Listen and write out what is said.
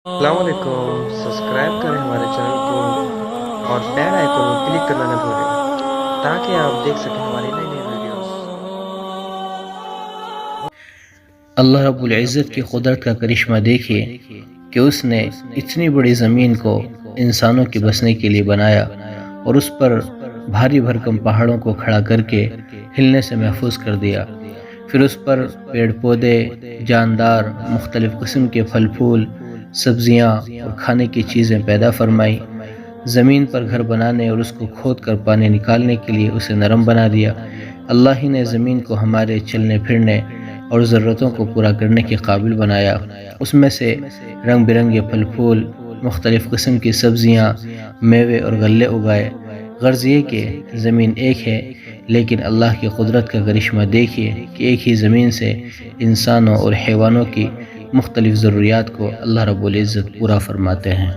السلام علیکم، سبسکرائب کریں ہمارے چینل کو اور بیل آئیکن کو کلک کرنا نہ بھولیں تاکہ آپ دیکھ سکیں ہماری نئی نئی ویڈیوز۔ اللہ رب العزت کی قدرت کا کرشمہ دیکھیے کہ اس نے اتنی بڑی زمین کو انسانوں کے بسنے کے لیے بنایا اور اس پر بھاری بھرکم پہاڑوں کو کھڑا کر کے ہلنے سے محفوظ کر دیا۔ پھر اس پر پیڑ پودے، جاندار، مختلف قسم کے پھل پھول، سبزیاں اور کھانے کی چیزیں پیدا فرمائی۔ زمین پر گھر بنانے اور اس کو کھود کر پانی نکالنے کے لیے اسے نرم بنا دیا۔ اللہ ہی نے زمین کو ہمارے چلنے پھرنے اور ضرورتوں کو پورا کرنے کے قابل بنایا۔ اس میں سے رنگ برنگے پھل پھول، مختلف قسم کی سبزیاں، میوے اور غلے اگائے۔ غرض یہ کہ زمین ایک ہے، لیکن اللہ کی قدرت کا کرشمہ دیکھیے کہ ایک ہی زمین سے انسانوں اور حیوانوں کی مختلف ضروریات کو اللہ رب العزت پورا فرماتے ہیں۔